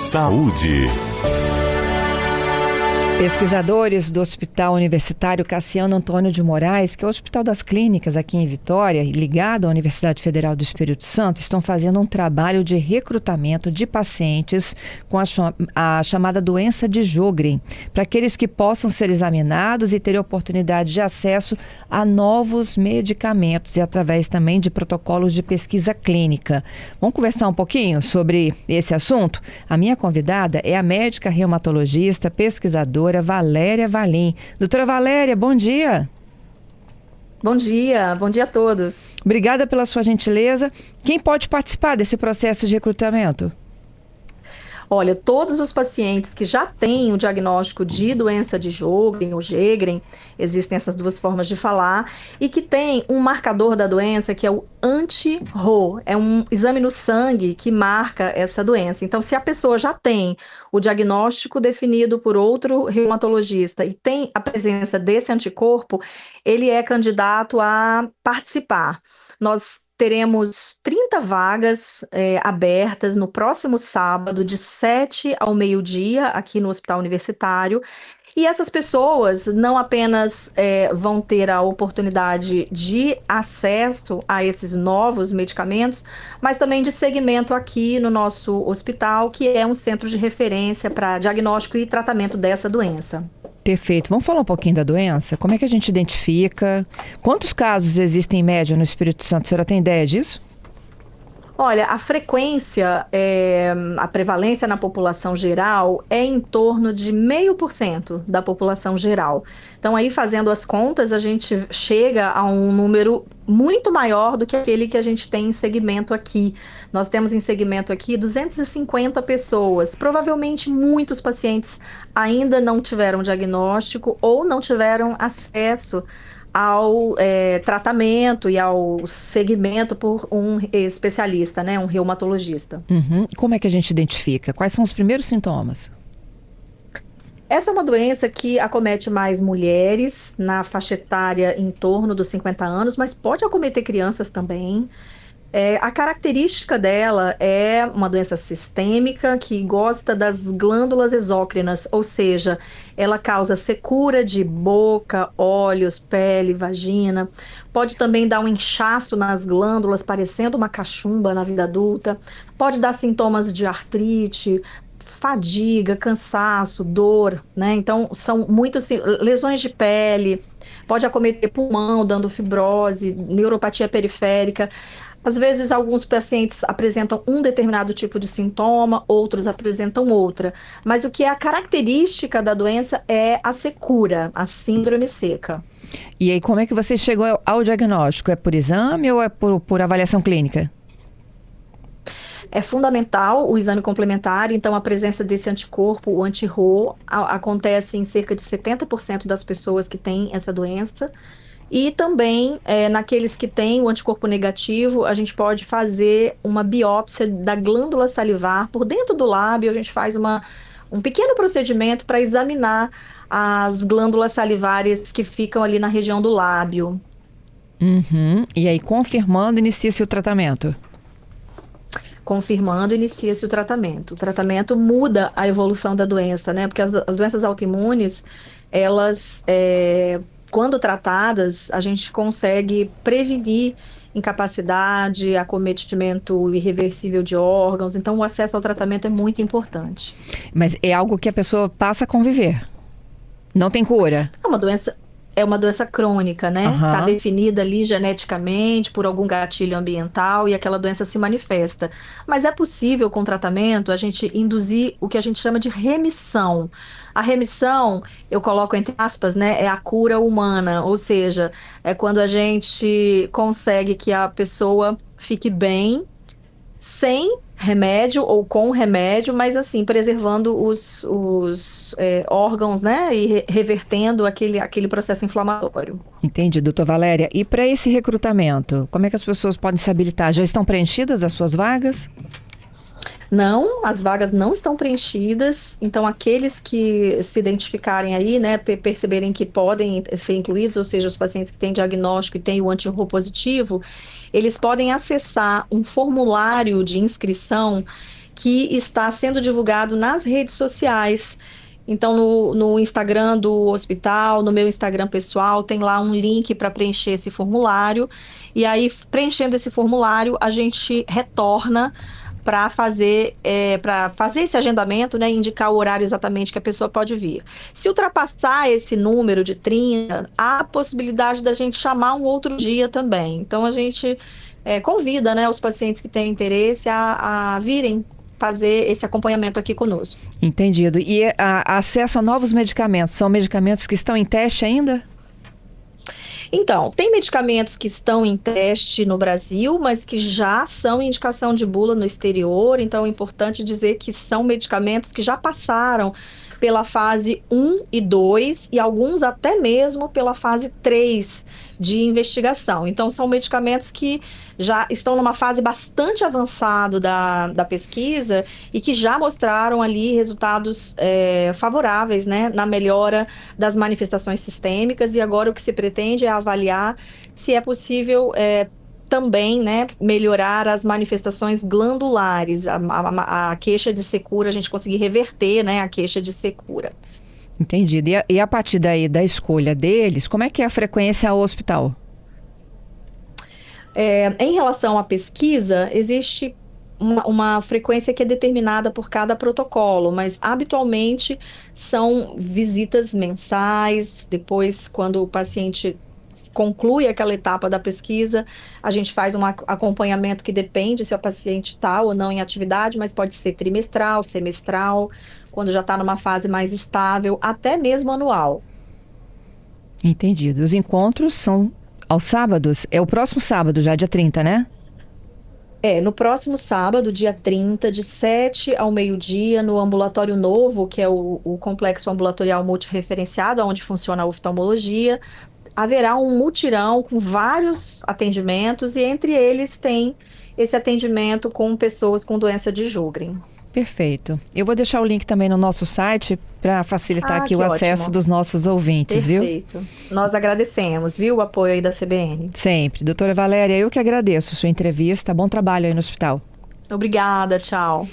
Saúde. Pesquisadores do Hospital Universitário Cassiano Antônio de Moraes, que é o Hospital das Clínicas aqui em Vitória, ligado à Universidade Federal do Espírito Santo, estão fazendo um trabalho de recrutamento de pacientes com a chamada doença de Sjögren, para aqueles que possam ser examinados e terem oportunidade de acesso a novos medicamentos e através também de protocolos de pesquisa clínica. Vamos conversar um pouquinho sobre esse assunto? A minha convidada é a médica reumatologista, pesquisadora Valéria Valim. Doutora Valéria, bom dia. Bom dia a todos. Obrigada pela sua gentileza. Quem pode participar desse processo de recrutamento? Olha, todos os pacientes que já têm o diagnóstico de doença de Sjögren ou Sjögren, existem essas duas formas de falar, e que tem um marcador da doença que é o anti-Rho, é um exame no sangue que marca essa doença. Então, se a pessoa já tem o diagnóstico definido por outro reumatologista e tem a presença desse anticorpo, ele é candidato a participar. Nós teremos 30 vagas abertas no próximo sábado, de 7 ao meio-dia, aqui no Hospital Universitário. E essas pessoas não apenas vão ter a oportunidade de acesso a esses novos medicamentos, mas também de segmento aqui no nosso hospital, que é um centro de referência para diagnóstico e tratamento dessa doença. Perfeito. Vamos falar um pouquinho da doença? Como é que a gente identifica? Quantos casos existem em média no Espírito Santo? A senhora tem ideia disso? Olha, a frequência, a prevalência na população geral é em torno de 0,5% da população geral. Então, aí fazendo as contas, a gente chega a um número muito maior do que aquele que a gente tem em segmento aqui. Nós temos em segmento aqui 250 pessoas. Provavelmente muitos pacientes ainda não tiveram diagnóstico ou não tiveram acesso ao tratamento e ao segmento por um especialista, né, um reumatologista. Como é que a gente identifica? Quais são os primeiros sintomas? Essa é uma doença que acomete mais mulheres na faixa etária em torno dos 50 anos, mas pode acometer crianças também. A característica dela é uma doença sistêmica que gosta das glândulas exócrinas, ou seja, ela causa secura de boca, olhos, pele, vagina. Pode também dar um inchaço nas glândulas, parecendo uma cachumba na vida adulta. Pode dar sintomas de artrite, fadiga, cansaço, dor, né? Então, são muitas lesões de pele. Pode acometer pulmão, dando fibrose, neuropatia periférica. Às vezes, alguns pacientes apresentam um determinado tipo de sintoma, outros apresentam outra. Mas o que é a característica da doença é a secura, a síndrome seca. E aí, como é que você chegou ao diagnóstico? É por exame ou é por avaliação clínica? É fundamental o exame complementar, então a presença desse anticorpo, o anti-Rho, acontece em cerca de 70% das pessoas que têm essa doença. E também, naqueles que têm o anticorpo negativo, a gente pode fazer uma biópsia da glândula salivar. Por dentro do lábio, a gente faz um pequeno procedimento para examinar as glândulas salivares que ficam ali na região do lábio. E aí, confirmando, inicia-se o tratamento? Confirmando, inicia-se o tratamento. O tratamento muda a evolução da doença, né? Porque as doenças autoimunes, elas... quando tratadas, a gente consegue prevenir incapacidade, acometimento irreversível de órgãos. Então, o acesso ao tratamento é muito importante. Mas é algo que a pessoa passa a conviver? Não tem cura? É uma doença crônica, né? Está definida ali geneticamente por algum gatilho ambiental e aquela doença se manifesta. Mas é possível, com tratamento, a gente induzir o que a gente chama de remissão. A remissão, eu coloco entre aspas, né, é a cura humana, ou seja, é quando a gente consegue que a pessoa fique bem, sem remédio ou com remédio, mas assim, preservando os órgãos, né, e revertendo aquele processo inflamatório. Entendi, doutora Valéria. E para esse recrutamento, como é que as pessoas podem se habilitar? Já estão preenchidas as suas vagas? Não, as vagas não estão preenchidas, então aqueles que se identificarem aí, né, perceberem que podem ser incluídos, ou seja, os pacientes que têm diagnóstico e têm o anti-RO positivo, eles podem acessar um formulário de inscrição que está sendo divulgado nas redes sociais. Então, no Instagram do hospital, no meu Instagram pessoal, tem lá um link para preencher esse formulário. E aí, preenchendo esse formulário, a gente retorna para fazer esse agendamento, né, indicar o horário exatamente que a pessoa pode vir. Se ultrapassar esse número de 30, há a possibilidade da gente chamar um outro dia também. Então, a gente convida, né, os pacientes que têm interesse a virem fazer esse acompanhamento aqui conosco. Entendido. E acesso a novos medicamentos, são medicamentos que estão em teste ainda? Então, tem medicamentos que estão em teste no Brasil, mas que já são indicação de bula no exterior, então é importante dizer que são medicamentos que já passaram pela fase 1 e 2 e alguns até mesmo pela fase 3 de investigação. Então, são medicamentos que já estão numa fase bastante avançada da pesquisa e que já mostraram ali resultados favoráveis, né, na melhora das manifestações sistêmicas, e agora o que se pretende é avaliar se é possível também, né, melhorar as manifestações glandulares, a queixa de secura, a gente conseguir reverter, né, a queixa de secura. Entendido. E a partir daí da escolha deles, como é que é a frequência ao hospital? Em relação à pesquisa, existe uma frequência que é determinada por cada protocolo, mas habitualmente são visitas mensais. Depois, quando o paciente conclui aquela etapa da pesquisa, a gente faz um acompanhamento que depende se o paciente está ou não em atividade, mas pode ser trimestral, semestral, quando já está numa fase mais estável, até mesmo anual. Entendido. Os encontros são aos sábados? É o próximo sábado, já dia 30, né? No próximo sábado, dia 30, de 7 ao meio-dia, no ambulatório novo, que é o complexo ambulatorial multireferenciado, onde funciona a oftalmologia, haverá um mutirão com vários atendimentos e entre eles tem esse atendimento com pessoas com doença de Sjögren. Perfeito. Eu vou deixar o link também no nosso site para facilitar aqui o acesso ótimo. Dos nossos ouvintes, viu? Perfeito. Nós agradecemos, viu, o apoio aí da CBN. Sempre. Doutora Valéria, eu que agradeço a sua entrevista. Bom trabalho aí no hospital. Obrigada, tchau.